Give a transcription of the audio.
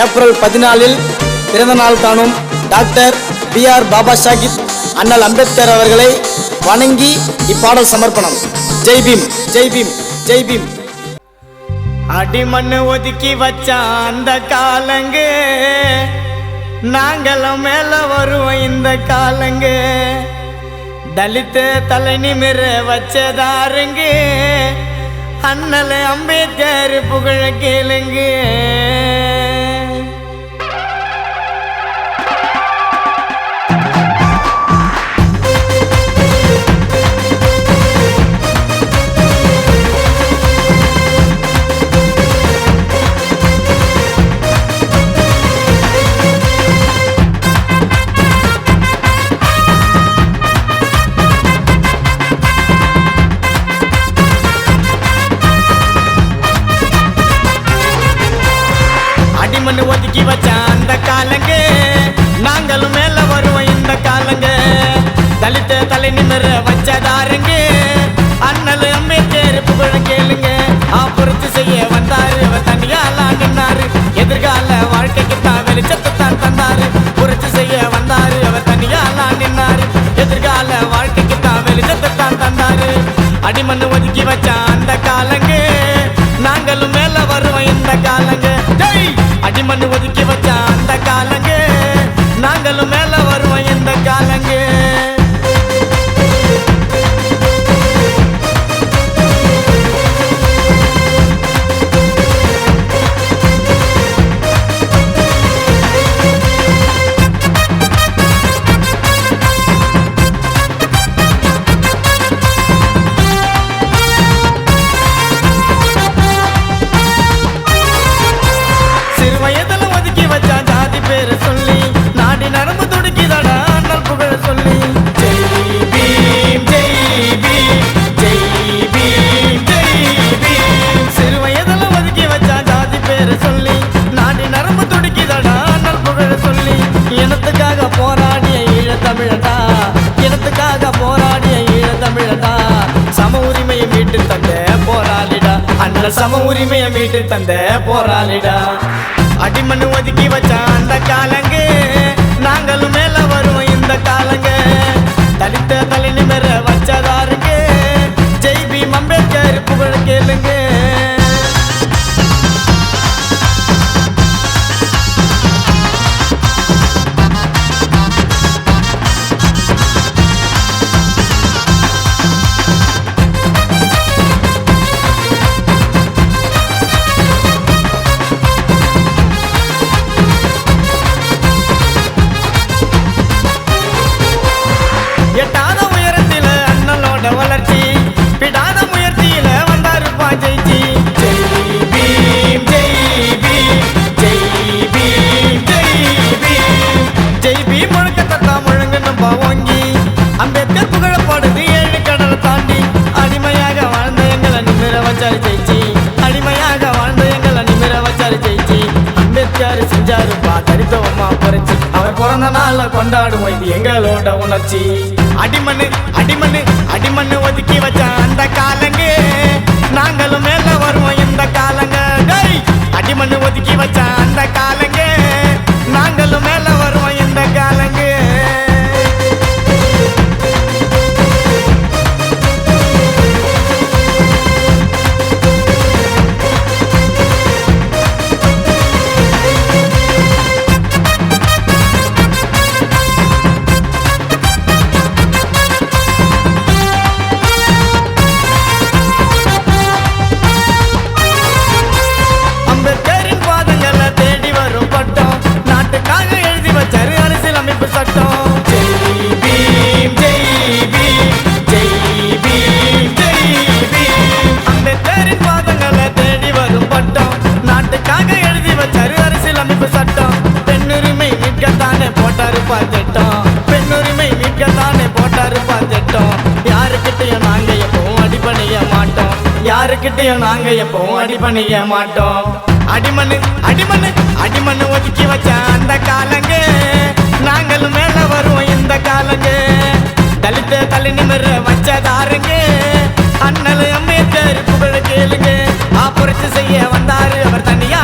April 14 பிறந்த நாள் காணும் டாக்டர் BR பாபா சாஹிப் அண்ணல் அம்பேத்கர் அவர்களை வணங்கி இப்பாடல் சமர்ப்பணம். ஜெய் பீம், ஜெய் பீம், ஜெய் பீம். அடிமண்ணு ஒதுக்கி வச்சா அந்த காலங்க, நாங்களும் மேல வருவோம் இந்த காலங்க. தலித்த தலை நிமிர வச்சதாருங்க, அண்ணல் அம்பேத்கர் புகழ கேளுங்க. மண்ணு ஒதுக்கி வச்சா அந்த காலங்க, நாங்களும் மேல வருவோம் இந்த காலங்க. தலித்த தலை நிமிர வச்சதாருங்க, அண்ணல் அம்பேத்கர் புகழ கேளுங்க. புரட்சி செய்ய வந்தாரு, அவர் தனியாலாம் நின்னாரு. எதிர்கால வாழ்க்கைக்கு தான் வெளிச்சத்தை தான் தந்தாரு. புரட்சி செய்ய வந்தாரு, அவர் தனியாலாம் நின்னாரு. எதிர்கால வாழ்க்கைக்கு தான் வெளிச்சத்தை தான் தந்தாரு. அடிமண்ணு ஒதுக்கி வச்சா அந்த காலங்க, நாங்களும் மேல வருவோம் இந்த காலங்க. அடிமண்ணு ஒதுக்கி வச்சா அந்த காலங்க, நாங்களும் மேல வருவோம் இந்த காலங்க. சம உரிமையை மீட்டு தந்த போராளிடா. அடிமண்ணு ஒதுக்கி வச்சா அந்த காலங்க, நாங்களும் மேல வருவோம் இந்த காலங்க. தலித்த தலை நிமிர வச்சதாருங்க, ஜெய் பீம் அம்பேத்கர் புகழ கேளுங்க. எட்டாத உயரத்தில அண்ணலோட வளர்ச்சி, பிடாத முயற்சியில வந்தாருப்பா ஜெயிச்சி. ஜெய் பீம், ஜெய் பீம், ஜெய் பீம், ஜெய் பீம். ஜெய் பீம் முழக்கத்தான் முழங்கணும் பாவோங்கி, அம்பேத்கர் புகழ பாடுது 7 கடலை தாண்டி. அடிமையாக வாழ்ந்த எங்களை நிமிர வச்சாரு ஜெயிச்சி, அடிமையாக வாழ்ந்த எங்களை நிமிர வச்சாரு ஜெயிச்சி. அம்பேத்கர் செஞ்சாருப்பா தரித்தவமா புரட்சி, அவர் பிறந்த நாள கொண்டாடுவோம், இது எங்களோட உணர்ச்சி. அடிமண்ணு அடிமண்ணு அடிமண்ணு ஒதுக்கி வச்சா அந்த காலங்க, நாங்களும் மேல வருவோம் இந்த காலங்க. அடிமண்ணு ஒதுக்கி வச்சா அந்த காலங்க, நாங்களும் மேல வருவோம் இந்த காலங்க. பெண்ணுரிமை மீட்கத்தானே போட்டாரு பாத்திட்டம். யாருக்கிட்டையும் நாங்க எப்பவும் அடிபணிய மாட்டோம், யாருக்கிட்டையும் நாங்க எப்பவும் அடிபணிய மாட்டோம். அடிமண்ணு அடிமண்ணு அடிமண்ணு ஒதுக்கி வச்ச அந்த காலங்க, நாங்களும் மேல வருவோம் இந்த காலங்க. தலித்த தலை நிமிர வச்சதாருங்க, அண்ணல் அம்பேத்கர் புகழ கேளுங்க. புரட்சி செய்ய வந்தாரு, அவர் தனியா